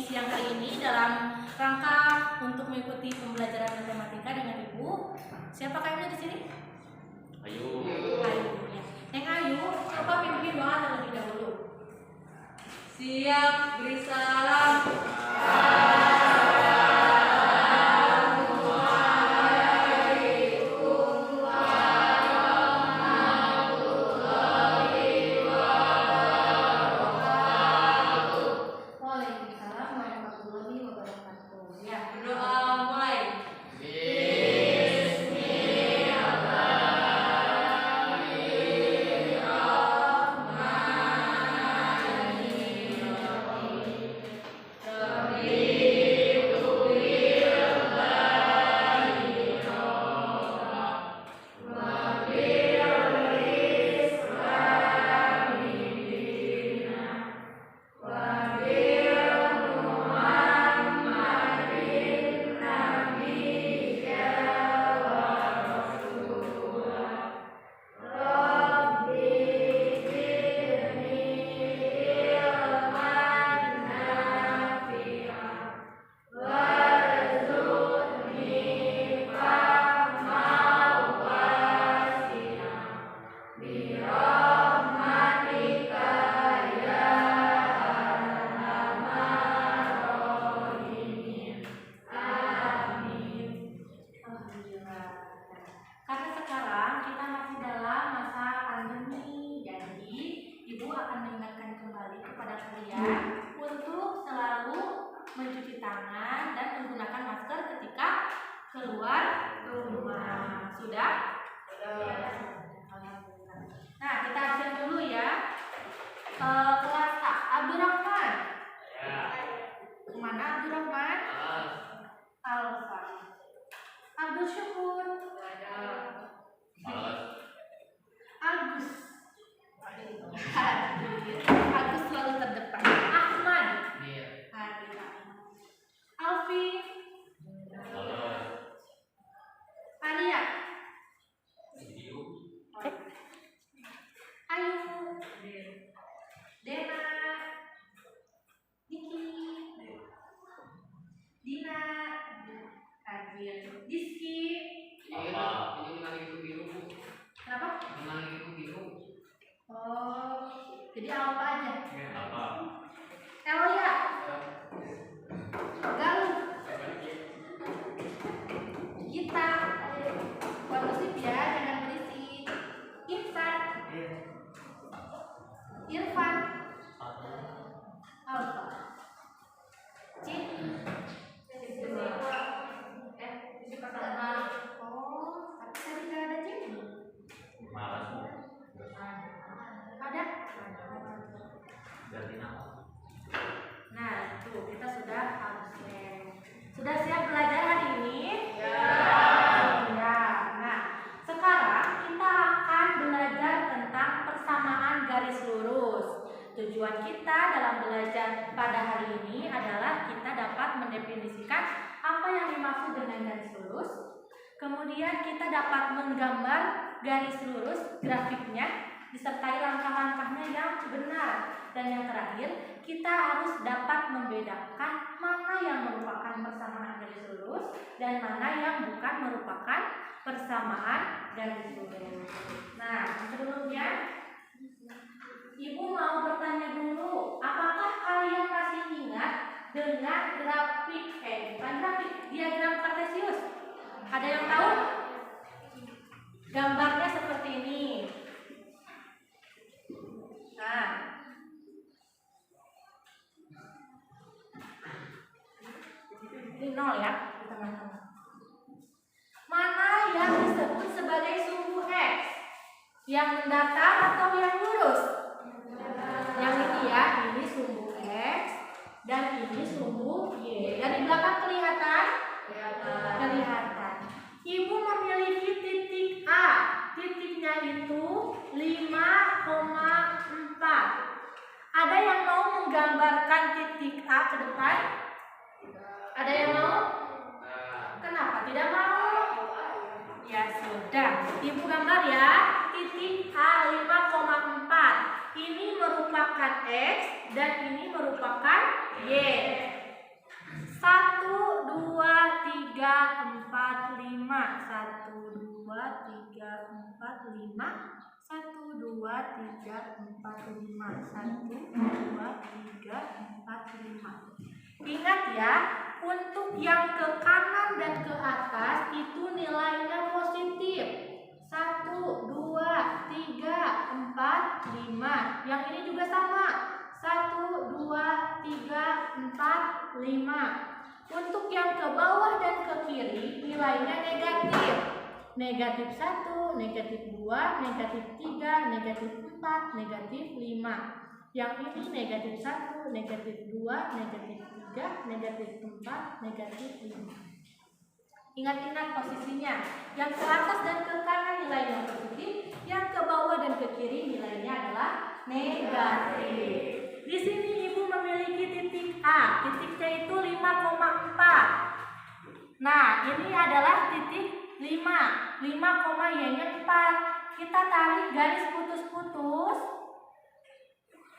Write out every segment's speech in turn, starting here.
siang hari ini dalam rangka untuk mengikuti pembelajaran matematika dengan Ibu. Siapa kayaknya di sini? Ayu. Ayu. Ya. Neng Ayu, coba pimpin doa terlebih dahulu. Siap, beri salam. Mencuci tangan dan menggunakan masker ketika keluar rumah. Sudah? Nah, kita absen dulu ya. Kelas A, Abdurrahman. Kemana Abdurrahman? Alfa. Abdul Syukur. Agus. Agus selalu terdepan. Ahmad. Alfi. Alia. Ayu. Dena. Niki. Dina. Adil. Diski. Kenapa? Oh, jadi apa aja? Elia. Galuh. Kita. Kondusif ya, jangan berisik. Irfan. Irfan. Alfa. Cin. Oh, tapi tadi nggak ada Cin. Ada? Nah, tuh kita sudah absen. Sudah siap belajar hari ini? Ya. Nah, sekarang kita akan belajar tentang persamaan garis lurus. Tujuan kita dalam belajar pada hari ini adalah kita dapat mendefinisikan apa yang dimaksud dengan garis lurus. Kemudian kita dapat menggambar garis lurus grafiknya disertai langkah-langkahnya yang benar. Dan yang terakhir, kita harus dapat membedakan mana yang merupakan persamaan garis lurus dan mana yang bukan merupakan persamaan garis lurus. Nah, sebelumnya Ibu mau bertanya dulu, apakah kalian masih ingat dengan grafik diagram Kartesius? Ada yang tahu? Gambarnya seperti ini. Nah, ini 0 ya di tengah-tengah. Mana yang disebut sebagai sumbu X? Yang mendatar atau yang lurus? Yang ini ya, ini sumbu X dan ini sumbu Y. Dari belakang kelihatan? Kelihatan. Ibu memiliki titik A. Titiknya itu 5,4. Ada yang mau menggambarkan titik A ke depan? Ada yang mau? Kenapa tidak mau? Ya sudah, Ibu gambar ya. Titik A 5,4. Ini merupakan X dan ini merupakan Y. 5. 1, 2, 3, 4, 5. 1, 2, 3, 4, 5. Ingat ya, untuk yang ke kanan dan ke atas itu nilainya positif. 1, 2, 3, 4, 5. Yang ini juga sama. 1, 2, 3, 4, 5. Untuk yang ke bawah dan ke kiri nilainya negatif. Negatif 1, negatif 2, negatif 3, negatif 4, negatif 5. Yang ini negatif 1, negatif 2, negatif 3, negatif 4, negatif 5. Ingat-ingat posisinya. Yang ke atas dan ke kanan nilainya positif, yang ke bawah dan ke kiri nilainya adalah negatif. Di sini Ibu memiliki titik A. Titiknya itu 5,4. Nah, ini adalah titik 5. 5, Y-nya 4. Kita tarik garis putus-putus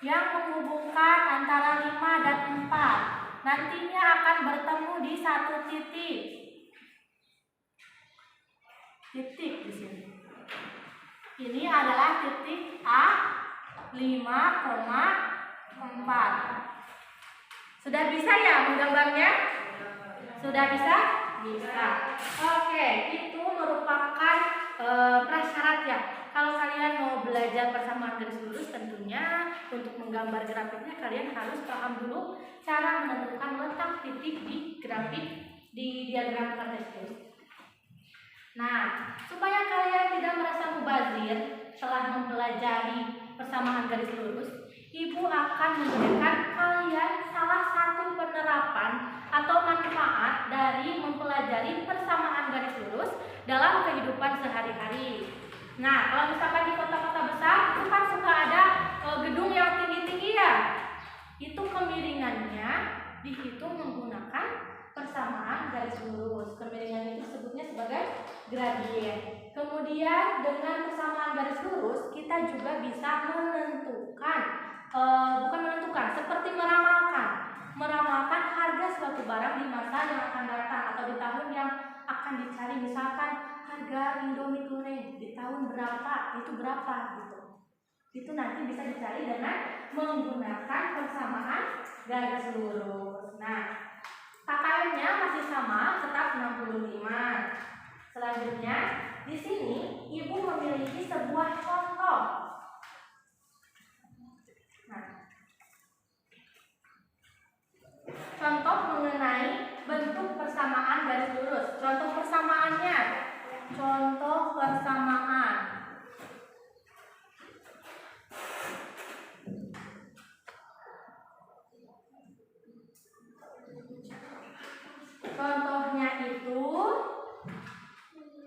yang menghubungkan antara 5 dan 4. Nantinya akan bertemu di satu titik. Titik di sini. Ini adalah titik A 5,4. Sudah bisa ya menggambarnya? Sudah bisa? Bisa. Oke, itu merupakan prasyarat ya. Kalau kalian mau belajar persamaan garis lurus, tentunya untuk menggambar grafiknya kalian harus paham dulu cara menentukan letak titik di grafik di diagram kartesius. Nah, supaya kalian tidak merasa mubazir setelah mempelajari persamaan garis lurus, Ibu akan memberikan kalian salah satu penerapan atau manfaat dari mempelajari persamaan garis lurus dalam kehidupan sehari-hari. Nah, kalau misalkan di kota-kota besar, itu kan suka ada gedung yang tinggi-tinggi ya. Itu kemiringannya dihitung menggunakan persamaan garis lurus. Kemiringan itu sebutnya sebagai gradien. Kemudian dengan persamaan garis lurus kita juga bisa menentukan, seperti meramalkan harga suatu barang di masa yang akan datang atau di tahun yang akan dicari. Misalkan harga Indomie goreng di tahun berapa, itu berapa gitu. Itu nanti bisa dicari dengan menggunakan persamaan garis lurus. Nah, KKM-nya masih sama, tetap 65. Selanjutnya, di sini Ibu memiliki sebuah contoh. Nah, contoh mengenai bentuk persamaan garis lurus. Contoh persamaannya. Contoh persamaan. Contohnya itu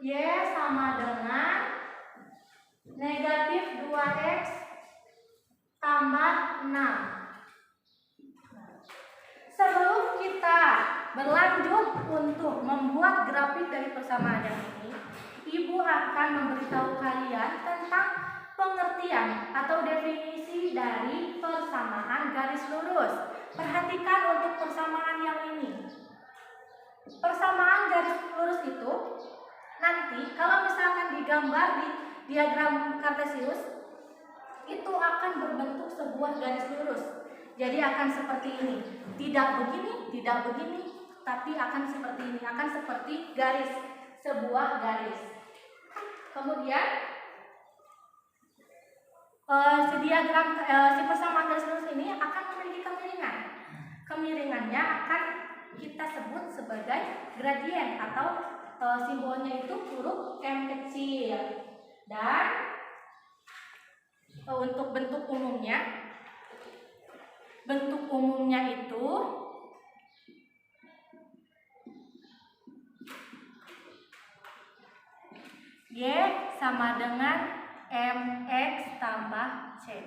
Y sama dengan negatif 2X tambah 6. Sebelum kita berlanjut untuk membuat grafik dari persamaan yang ini, Ibu akan memberitahu kalian tentang pengertian atau definisi dari persamaan garis lurus. Perhatikan untuk persamaan yang ini. Persamaan garis lurus itu nanti kalau misalkan digambar di diagram kartesius itu akan berbentuk sebuah garis lurus. Jadi akan seperti ini. Tidak begini, tapi akan seperti ini. Akan seperti garis, sebuah garis. Kemudian si persamaan garis lurus ini akan memiliki kemiringan. Kemiringannya akan kita sebut sebagai gradien atau simbolnya itu huruf M kecil. Dan untuk bentuk umumnya itu Y sama dengan MX tambah C.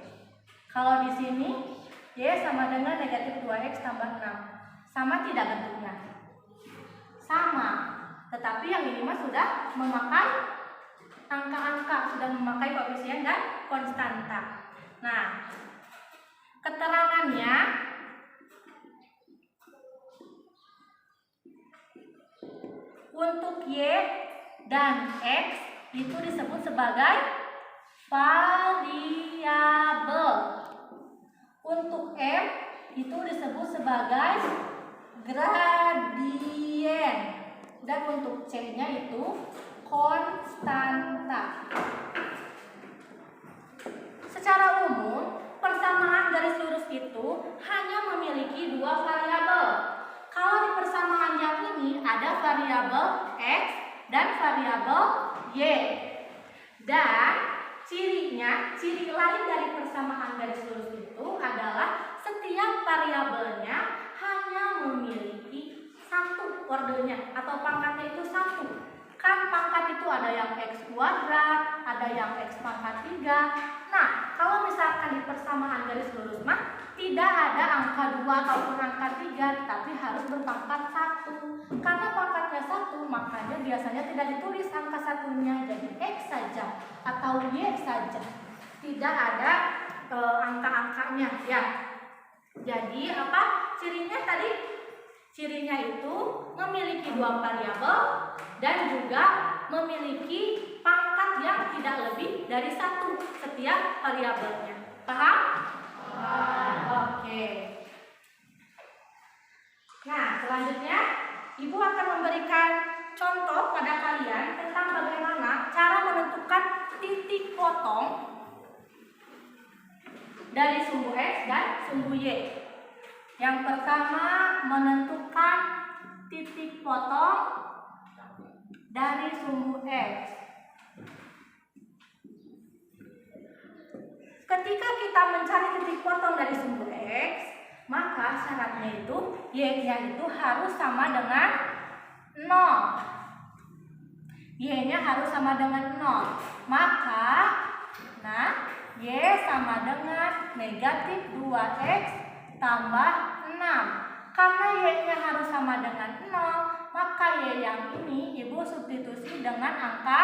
Kalau di sini Y sama dengan negatif 2X tambah 6. Sama tidak bentuknya? Sama. Tetapi yang ini mah sudah memakai angka-angka, sudah memakai koefisien dan konstanta. Nah, keterangannya untuk Y dan X itu disebut sebagai sebagai gradien. Dan untuk C-nya itu konstanta. Secara umum, persamaan garis lurus itu hanya memiliki dua variabel. Kalau di persamaan yang ini ada variabel X dan variabel Y. Dan ciri lain dari persamaan garis lurus itu adalah setiap variabelnya hanya memiliki satu ordenya atau pangkatnya itu satu. Kan pangkat itu ada yang X kuadrat, ada yang X pangkat 3. Nah, kalau misalkan di persamaan garis lurus mah tidak ada angka 2 ataupun angka 3, tapi harus berpangkat 1. Karena pangkatnya 1, makanya biasanya tidak ditulis angka satunya, jadi X saja atau Y saja. Tidak ada angka-angkanya ya. Jadi apa cirinya tadi? Cirinya itu memiliki dua variabel dan juga memiliki pangkat yang tidak lebih dari satu setiap variabelnya. Paham? Oke. Nah, selanjutnya Ibu akan memberikan contoh pada kalian tentang bagaimana cara menentukan titik potong dari sumbu X dan sumbu Y. Yang pertama, menentukan titik potong dari sumbu X. Ketika kita mencari titik potong dari sumbu X, maka syaratnya itu Y-nya itu harus sama dengan 0. Y-nya harus sama dengan 0. Maka, Y sama dengan negatif 2X tambah 6. Karena Y-nya harus sama dengan 0, maka Y yang ini Ibu substitusi dengan angka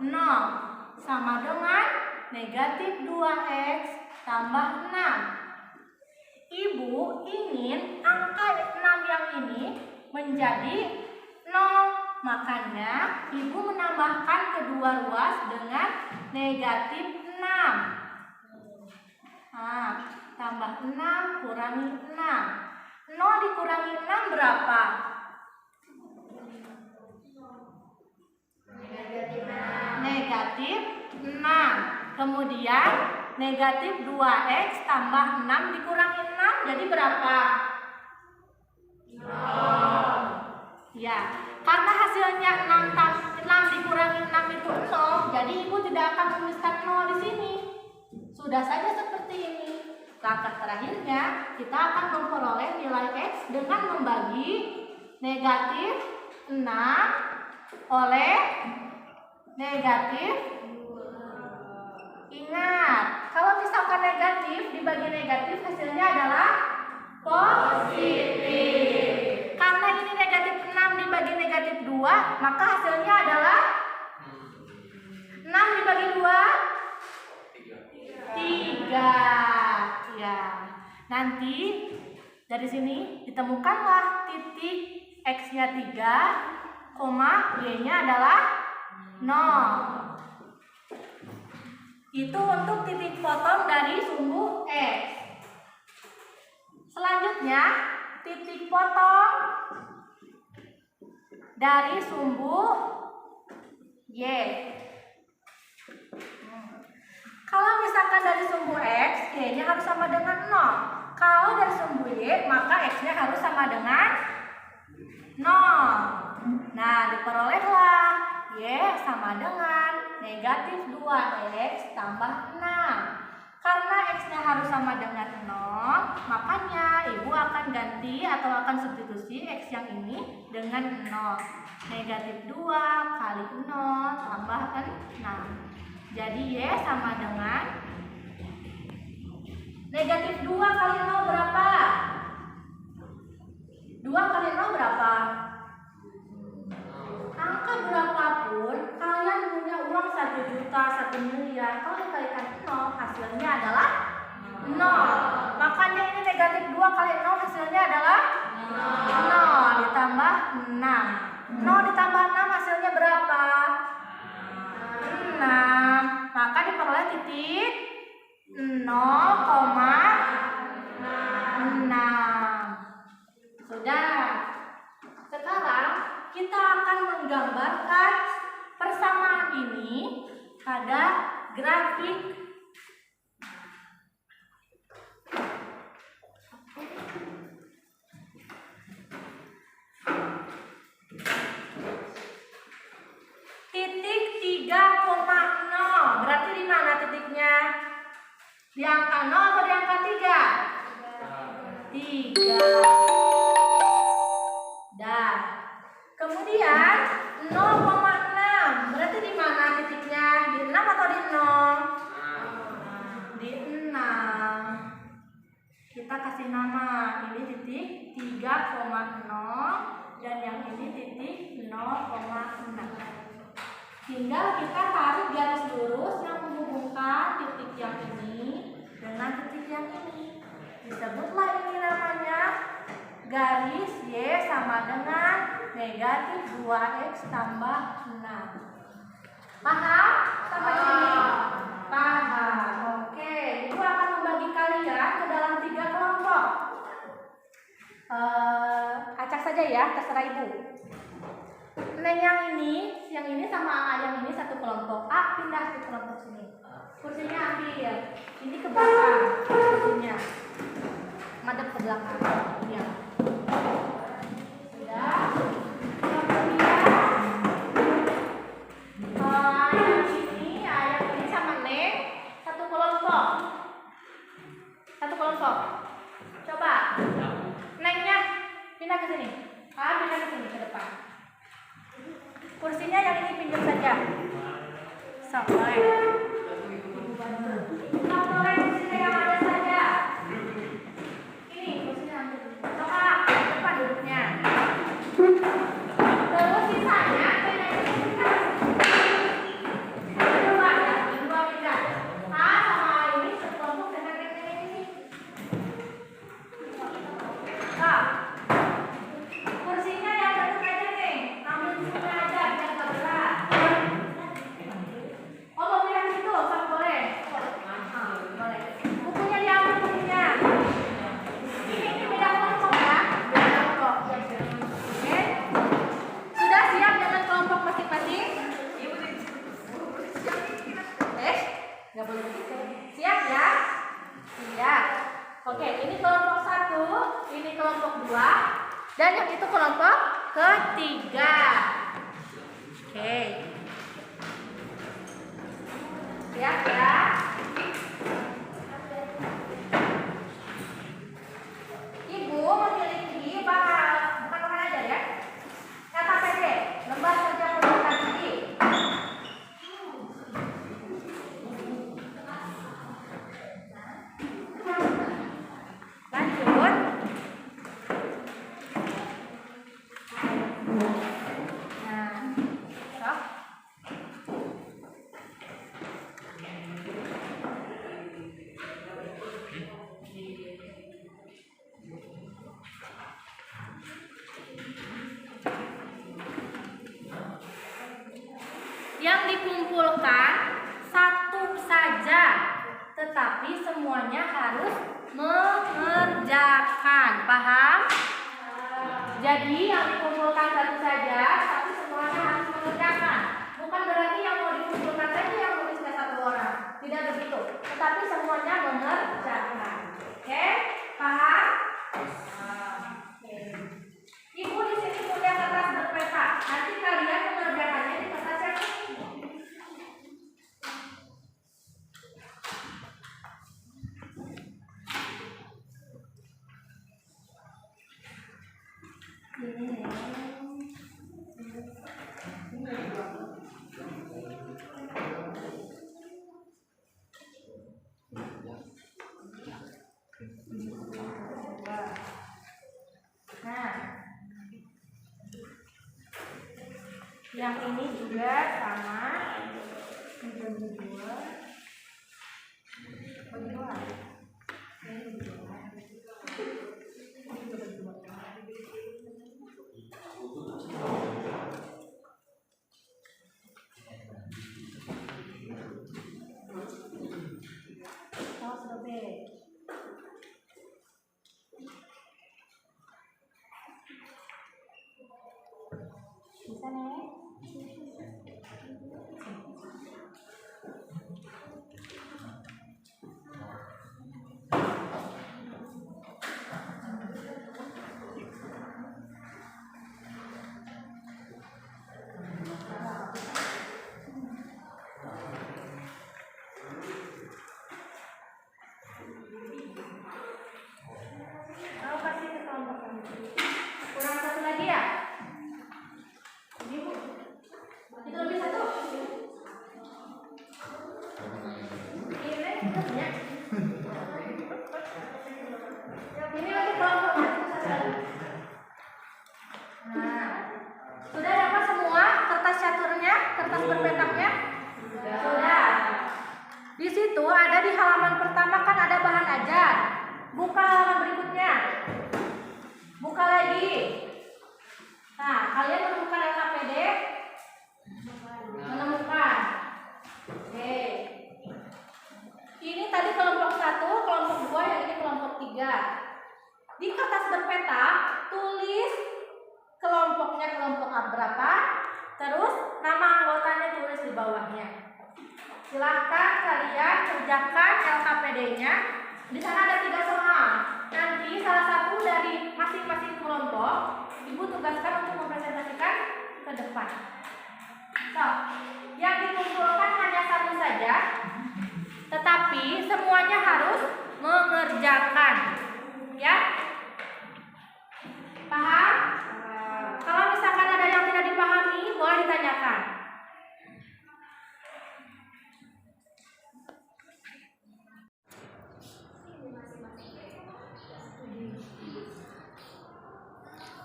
0. Sama dengan negatif 2X tambah 6. Ibu ingin angka 6 yang ini menjadi 0. Makanya Ibu menambahkan kedua ruas dengan negatif 6. Tambah 6 kurangi 6. 0 dikurangi 6 berapa? Negatif 6. Kemudian negatif 2X tambah 6 dikurangi 6 jadi berapa? 0. Ya, karena hasilnya 6 dikurangi 6 itu 0, jadi Ibu tidak akan menuliskan 0 di sini. Sudah saja seperti ini. Langkah terakhirnya, kita akan memperoleh nilai X dengan membagi negatif 6 oleh negatif 2. Ingat, kalau misalkan negatif dibagi negatif hasilnya adalah positif. Karena ini negatif 6 dibagi negatif 2, maka hasilnya adalah 6 dibagi 2 3. Ya, nanti dari sini ditemukanlah titik X-nya 3, Y-nya adalah 0. Itu untuk titik potong dari sumbu X. Selanjutnya, titik potong dari sumbu Y. Kalau misalkan dari sumbu X, Y-nya harus sama dengan 0. Kalau dari sumbu Y, maka X-nya harus sama dengan 0. Nah, diperolehlah Y sama dengan negatif 2X tambah 6. Karena X-nya harus sama dengan 0, makanya Ibu akan ganti atau akan substitusi X yang ini dengan 0. Negatif 2 kali 0 tambah 6. Jadi Y sama dengan negatif 2 kali 0 berapa? 2 kali 0 berapa? Angka berapapun, kalian punya uang 1 juta, 1 miliar. Kalau dikalikan 0, hasilnya adalah 0. Makanya ini negatif 2 kali 0 hasilnya adalah 0 ditambah 6. 0 ditambah 6 hasilnya berapa? 6. Maka diperoleh titik 0,6. kita akan menggambarkan persamaan ini pada grafik. Titik 3,0. Berarti di mana titiknya? Di angka 0 atau di angka 3? 3. Dah. Kemudian 0,6. Berarti di mana titiknya? Di 6 atau di 0? Di 6. Kita kasih nama. Ini titik 3,0 dan yang ini titik 0,6. Tinggal kita tarik garis lurus yang menghubungkan titik yang ini dengan titik yang ini. Disebutlah ini namanya garis Y sama dengan negatif 2X tambah 6. Paham? Sampai sini? Paham. Oke, Ibu akan membagi kalian ke dalam 3 kelompok. Acak saja ya, terserah Ibu. Neng yang ini sama yang ini satu kelompok. A pindah ke kelompok sini. Kursinya ambil. Ini ke belakang. Kursinya madep ke belakang. Ya. Sudah. Kemudian yang ini sama Neng satu kelompok. Satu kelompok. Coba. Nengnya pindah ke sini. A pindah ke sini ke depan. Kursinya yang ini pinjam saja. Sok, boleh. Sok, boleh kursinya yang ada saja. Ini kursinya ambil. Coba, depan duduknya. Terus sisanya coba ya, dua pindah. A sama ini sekelompok dengan ini. Kak, kursinya yang satu aja nih. Ambil di sini aja. Oh, mau pindah ke situ? Sok, boleh. Boleh. Bukunya diambil bukunya. Ini beda kelompok ya. Beda kelompok. Oke. Sudah siap dengan kelompok masing-masing? Nggak boleh begitu. Siap ya? Siap. Oke, ini kelompok 1, ini kelompok 2, dan yang itu kelompok ketiga. Oke. Siap ya? Ibu memiliki bukan bahan ajar ya. Kata PD, lembar kerja perbuatan diri. Lanjut. Nah, yang dikumpulkan satu saja, tetapi semuanya harus mengerjakan. Paham? Jadi yang dikumpulkan satu saja, tapi semuanya harus mengerjakan. Bukan berarti yang mau dikumpulkan saja yang nulisnya satu orang. Tidak begitu. Tetapi semuanya mengerjakan. Oke? Paham? Oke. Ibu di sini punya kertas berpeta. Nanti kalian mengerjakannya di kertas yang ini. Nah, yang ini juga sama, bagi dua. Bisa nih. Kurang satu lagi ya? Ini Bu. Itu lebih satu. Ini punya. Ini lagi kelompok satu lagi. Nah, sudah dapat semua kertas caturnya, kertas berpetaknya? Sudah. Di situ ada di halaman pertama kan ada bahan ajar. Buka halaman berikutnya. Buka lagi. Nah, kalian menemukan LKPD? Menemukan. Oke. Ini tadi kelompok 1, kelompok 2, yang ini kelompok 3. Di kertas berpeta, tulis kelompoknya kelompok berapa, terus nama anggotanya tulis di bawahnya. Silahkan kalian kerjakan LKPD-nya. Di sana ada 3 soal. Nanti salah satu dari masing-masing kelompok Ibu tugaskan untuk mempresentasikan ke depan. So, yang dikumpulkan hanya satu saja, tetapi semuanya harus mengerjakan. Ya? Paham? Kalau misalkan ada yang tidak dipahami, boleh ditanyakan.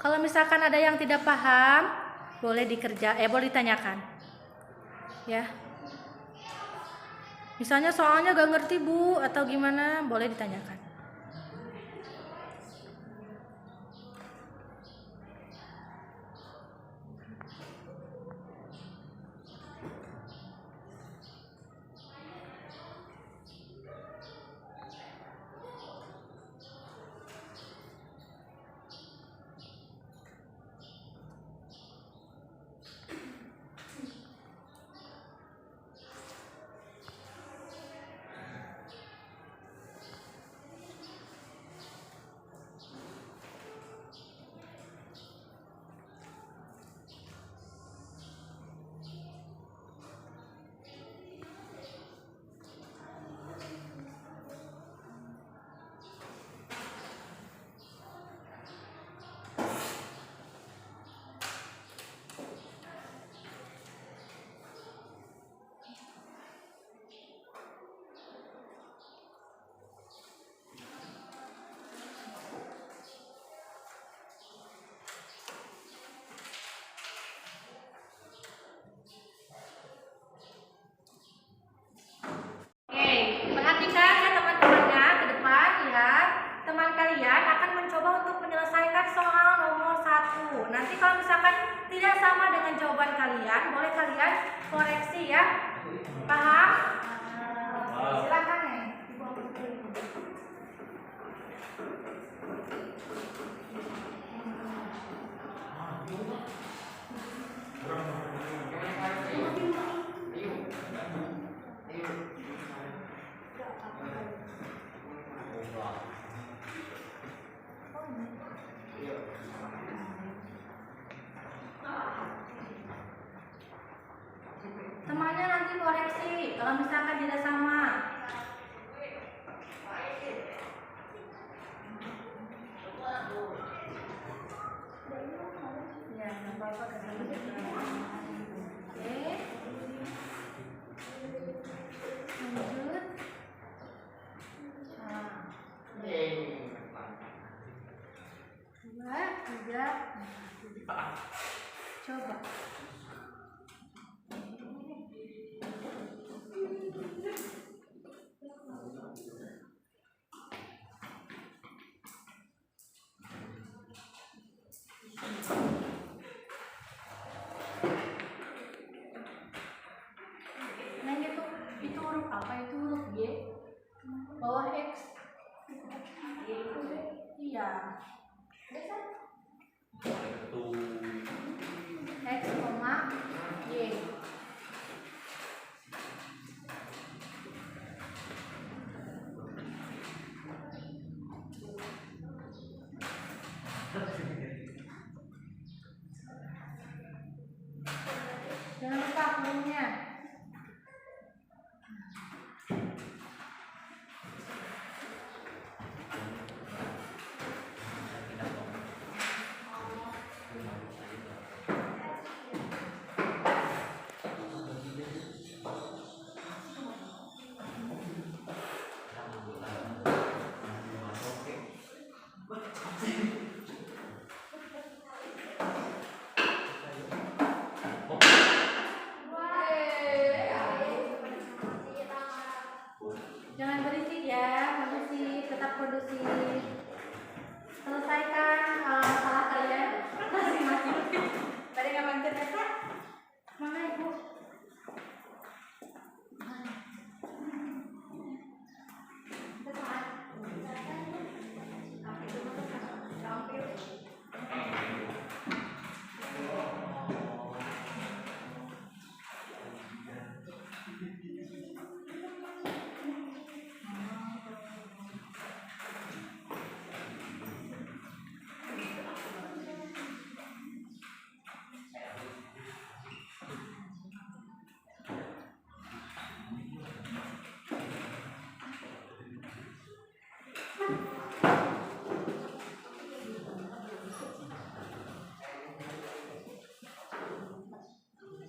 Kalau misalkan ada yang tidak paham, boleh boleh ditanyakan. Ya. Misalnya soalnya gak ngerti Bu atau gimana, boleh ditanyakan. Perhatikan ya teman-temannya, ke depan ya. Teman kalian akan mencoba untuk menyelesaikan soal nomor 1. Nanti kalau misalkan tidak sama dengan jawaban kalian, boleh kalian koreksi ya. Paham? Silakan ya. Temannya nanti koreksi kalau misalkan tidak sama. Ya, nggak apa-apa. Oke. Lanjut. Nah. 2, 3. Coba. Nah itu huruf apa? Itu huruf Y. Bawah X. Iya. X, Jangan berisik ya, kondusif, tetap kondusif. Selesaikan masalah kalian masing-masing. Tadi nggak mantul ya Kak? Mana Ibu?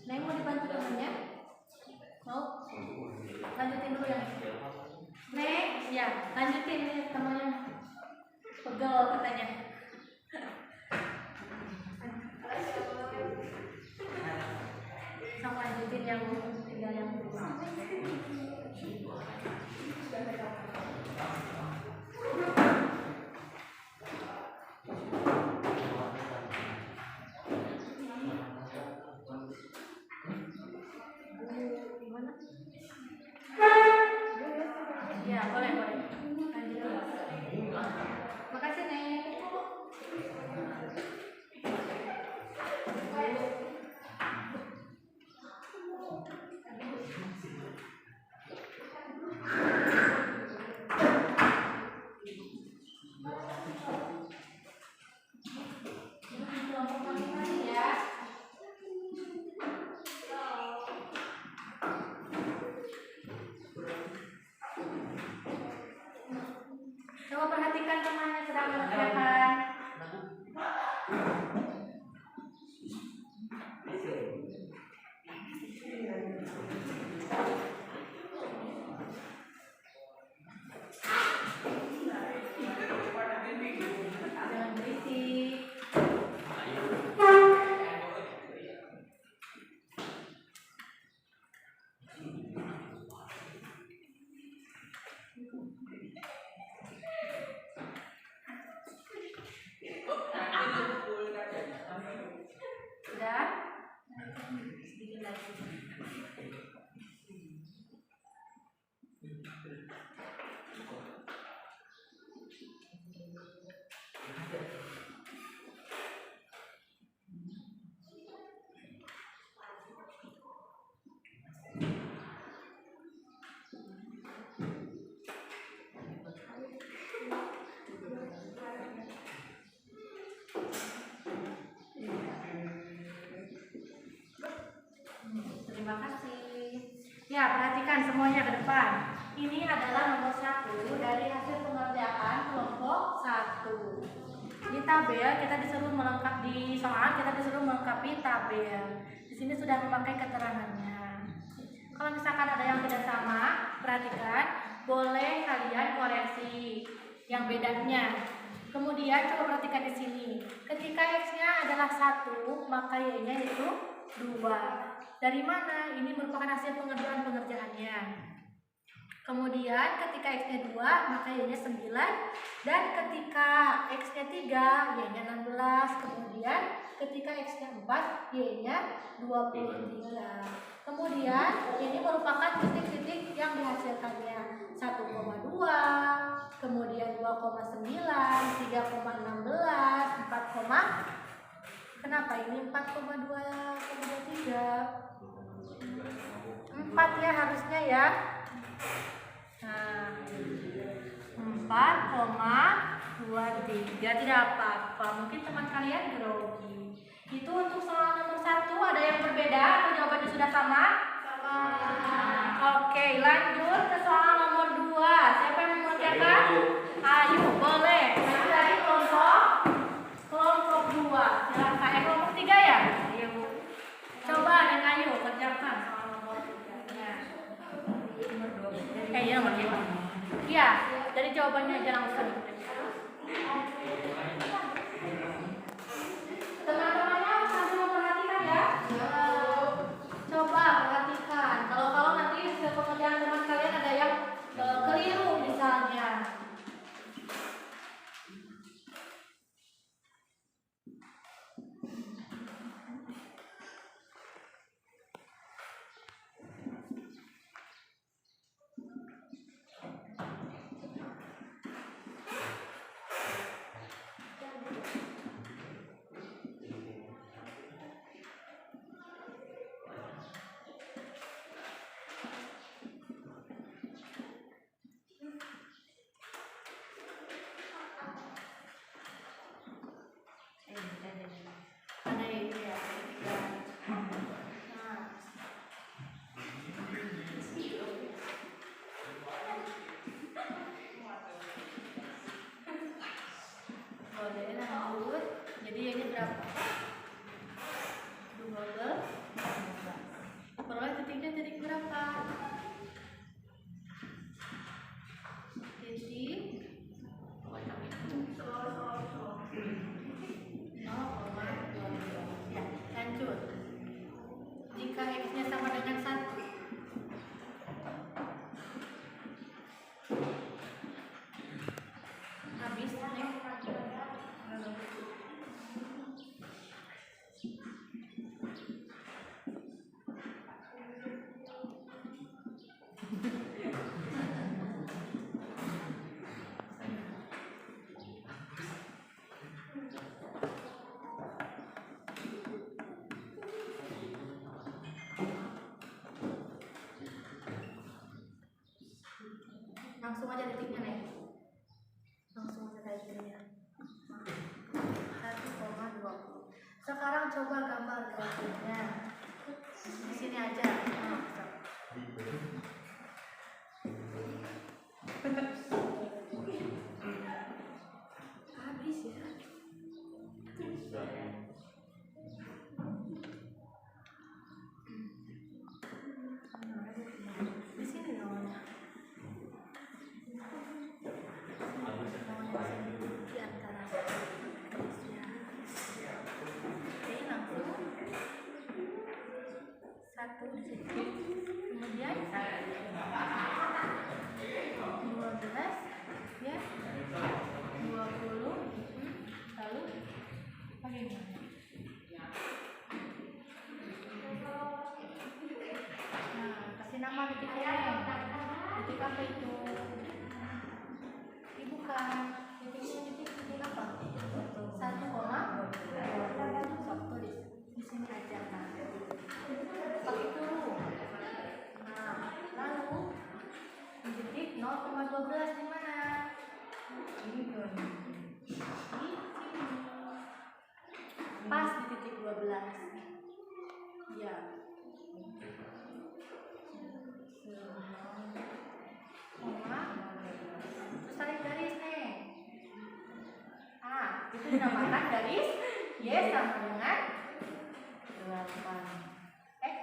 Neng mau dibantu temennya? Mau? Lanjutin dulu yang ini. Neng, ya lanjutin nih temennya. Pegel katanya. Sama lanjutin yang tinggal yang dua. Ya, boleh. Lanjut. Makasih, Nek. Kelompok masing-masing ya. Coba perhatikan temannya sedang mengerjakan. Jangan berisik. Sudah? Sedikit lagi. Terima kasih. Ya, perhatikan semuanya ke depan. Ini adalah nomor 1 dari hasil pengerjaan kelompok 1. Di tabel kita disuruh melengkapi tabel. Di sini sudah memakai keterangannya. Kalau misalkan ada yang tidak sama, perhatikan, boleh kalian koreksi yang bedanya. Kemudian coba perhatikan di sini. Ketika X-nya adalah 1, maka Y-nya itu 2. Dari mana? Ini merupakan hasil pengerjaannya. Kemudian ketika X-nya 2, maka Y-nya 9. Dan ketika X-nya 3, Y-nya 16. Kemudian ketika X-nya 4, Y-nya 23. Kemudian ini merupakan titik-titik yang dihasilkannya. 1,2, kemudian 2,9, 3,16, 4, kenapa ini 4,2,3? 4 ya harusnya ya. Nah, 4,23 tidak apa-apa. Mungkin teman kalian grogi. Itu untuk soal nomor 1 ada yang berbeda atau jawabannya sudah sama? Sama. Oke, lanjut ke soal nomor 2. Siapa yang mengerjakan? Ayo, boleh. Nanti dari kelompok 2. Silakan. Kelompok 3 ya? Ayo. Coba dan ayo kerjakan soal nomor 3-nya. Ya nomor 5. Iya, dari jawabannya aja langsung. Teman-temannya sambil memperhatikan ya. Coba perhatikan. Kalau nanti hasil pekerjaan teman kalian ada yang keliru ini berapa? 12. Peroleh titiknya titik berapa? Titik 0,22. Ya, lanjut. Jika x-nya sama dengan 1, habis nih. Langsung aja titiknya nih. Langsung aja titiknya. 1,20. Sekarang coba gambar grafiknya. Di sini aja. Habis ya. Di sini dong. Di antara garisnya. Oke, langsung 1 di situ. Kemudian 12 ya. 20. Lalu bagaimana? Nah, kasih nama titiknya. Titik apa itu? Bukan. Titik apa? 1,2. Di sini aja kan. Pakai kurung. Nah, lalu titik 0,12 di mana? Ini tuh. Pas di titik 12. Ya. Terus tarik garis nih. Itu dinamakan garis Y sama dengan 8. X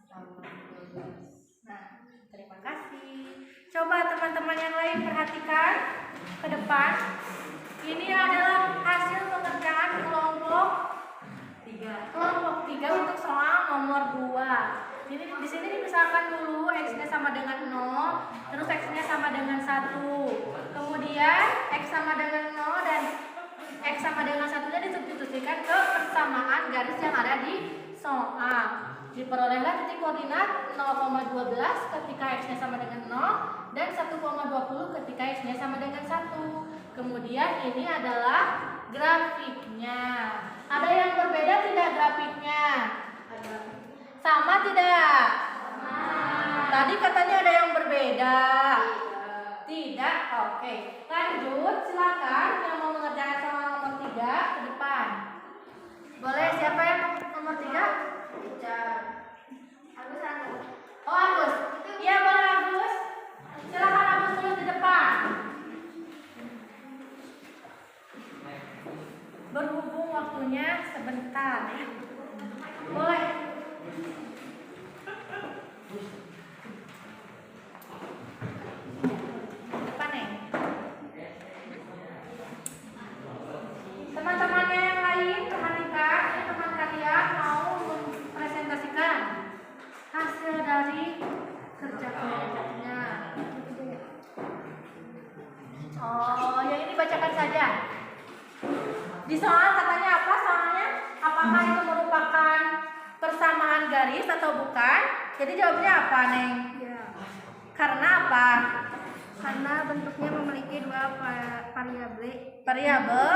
sama 12. Nah, terima kasih. Coba teman-teman yang lain perhatikan ke depan. Ini adalah hasil pengerjaan kelompok 3. Kelompok 3 untuk soal nomor 2. Jadi di sini misalkan dulu x-nya sama dengan 0, terus x-nya sama dengan 1. Kemudian x sama dengan 0 dan x sama dengan 1-nya disubstitusikan ke persamaan garis yang ada di soal. Diperolehlah titik koordinat 0,12 ketika x-nya sama dengan 0 dan 1,20 ketika x-nya sama dengan 1. Kemudian ini adalah grafiknya. Ada yang berbeda tidak grafiknya? Sama tidak? Tadi katanya ada yang berbeda. Tidak? Oke. Lanjut, silakan yang mau mengerjakan soal nomor 3 ke depan. Boleh, siapa yang nomor 3? Agus. Oh, Agus. Iya, boleh Agus. Silakan Agus dulu di depan. Berhubung waktunya sebentar ya. Boleh. Depan nih. Teman-temannya yang lain perhatikan, teman kalian mau mempresentasikan hasil dari kerja kelompoknya. Oh, yang ini bacakan saja. Di soal katanya apa soalnya? Apakah itu merupakan persamaan garis atau bukan? Jadi jawabnya apa, Neng? Ya. Karena apa? Karena bentuknya memiliki dua variabel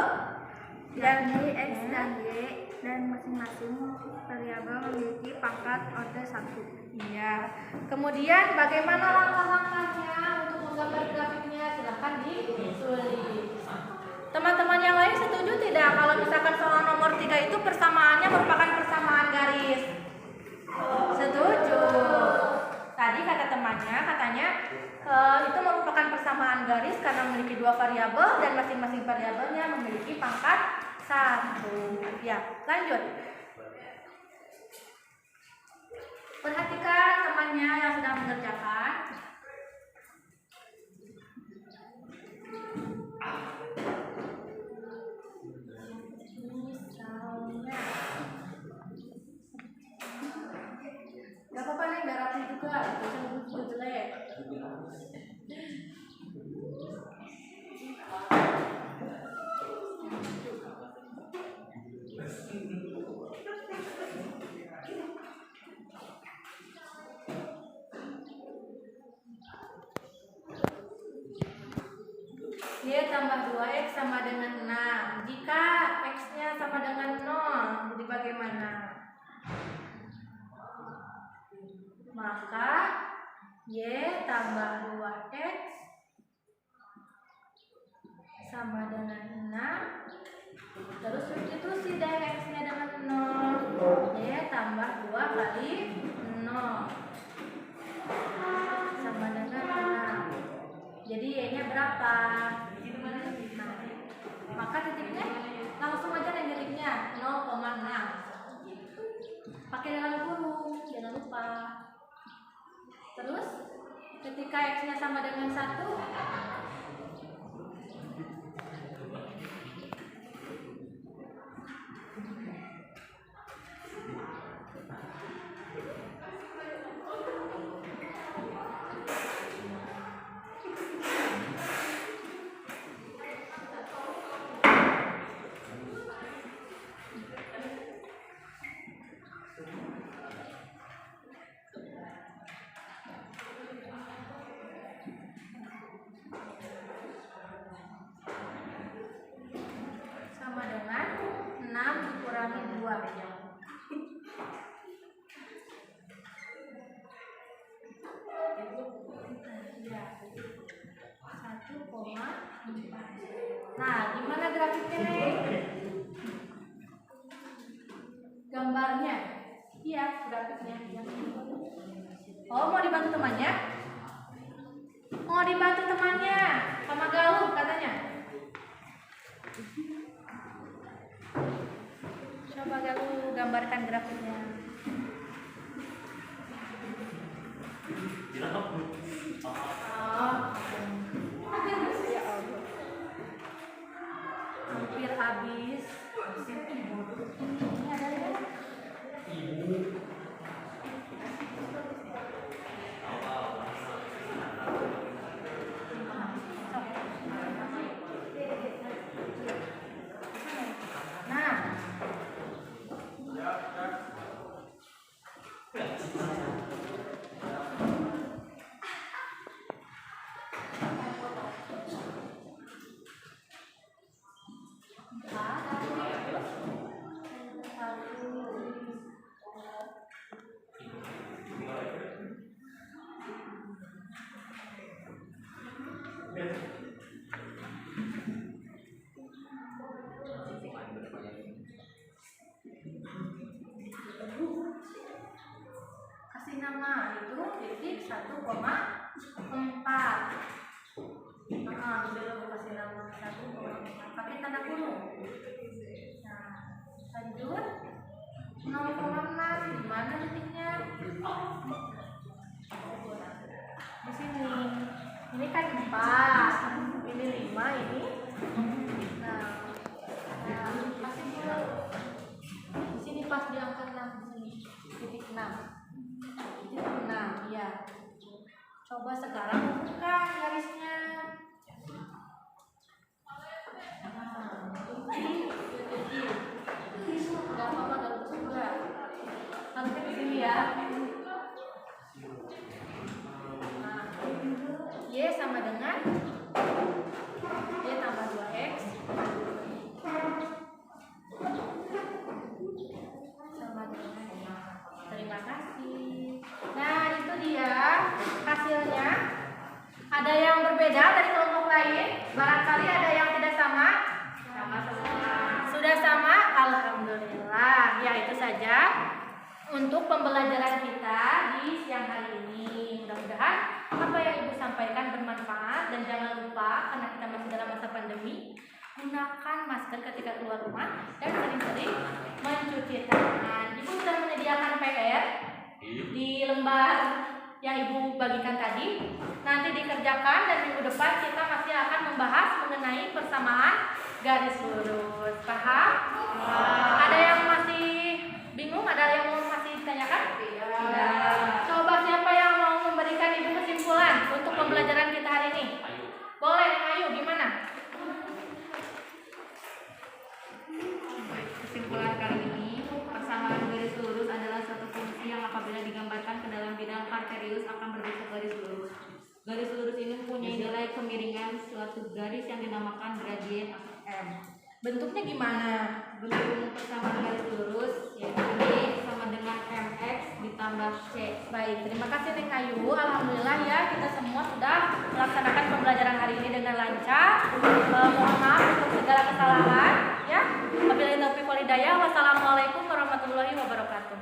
yakni x dan y, dan masing-masing variabel memiliki pangkat order 1. Iya. Kemudian bagaimana langkah-langkahnya untuk menggambar grafiknya? Silahkan ditulis. Teman-teman yang lain setuju tidak kalau misalkan soal nomor 3 itu persamaannya merupakan persamaan garis? Setuju. Tadi kata temannya katanya itu merupakan persamaan garis karena memiliki dua variabel dan masing-masing variabelnya memiliki pangkat 1. Ya, lanjut. Perhatikan temannya yang sedang mengerjakan. Misalnya, gak apa-apa nih, gak rapi juga, itu jelek. Y tambah 2X sama dengan 6. Jika X-nya sama dengan 0, jadi bagaimana? Maka Y tambah 2X sama dengan 6. Terus substitusi deh X-nya dengan 0. Y tambah 2 kali 0 sama dengan 6. Jadi Y-nya berapa? Maka titiknya langsung aja titiknya 0,6. Pakai dalam kurung, jangan lupa. Terus ketika X-nya sama dengan 1, sama dengan 6 dikurangi 2. Ya, 1,4. Nah, gimana grafiknya nih? Gambarnya? Iya, grafiknya. Oh, mau dibantu temannya? Mau dibantu temannya sama Galuh katanya. Coba Galuh gambarkan grafiknya. Hampir habis. Ini ada ya? Kasih nama itu titik 1,4. Dulu kasih nama 1,4 pakai tanda kurung. Nah, lanjut 0,6 di mana titiknya? Di sini. Ini kan 4, ini 5, ini. Nah, kasih dulu. Di sini pas di angka 6 di sini. Titik 6. Titik 6, ya. Coba sekarang buka garisnya. Gak apa-apa, gak lucu juga. Nanti di sini ya. Y sama dengan Y tambah 2X sama dengan. Terima kasih. Nah, itu dia hasilnya. Ada yang berbeda dari kelompok lain? Barangkali ada yang tidak sama? Sama semua. Sudah sama? Alhamdulillah. Ya, itu saja untuk pembelajaran kita di siang hari ini. Mudah-mudahan apa yang Ibu sampaikan bermanfaat, dan jangan lupa karena kita masih dalam masa pandemi, gunakan masker benar ketika keluar rumah dan sering-sering mencuci tangan. Ibu sudah menyediakan PR di lembar yang Ibu bagikan tadi. Nanti dikerjakan dan minggu depan kita masih akan membahas mengenai persamaan garis lurus. Paham? Ada yang masih bingung? Ada yang masih ditanyakan? Tidak. Coba siapa yang mau memberikan Ibu kesimpulan untuk pembelajaran kita hari ini? Boleh, ayo gimana? Kesimpulan kali ini, persamaan garis lurus adalah suatu fungsi yang apabila digambarkan ke dalam bidang arterius akan berbentuk garis lurus. Garis lurus ini mempunyai nilai kemiringan suatu garis yang dinamakan gradien M. Bentuknya gimana? Bentuk persamaan garis lurus yaitu B sama dengan MX ditambah C. Baik, terima kasih Neng Ayu. Alhamdulillah ya kita semua sudah melaksanakan pembelajaran hari ini dengan lancar. Mohon maaf untuk segala kesalahan ya. Wabillahi taufiq wal hidayah. Wassalamualaikum warahmatullahi wabarakatuh.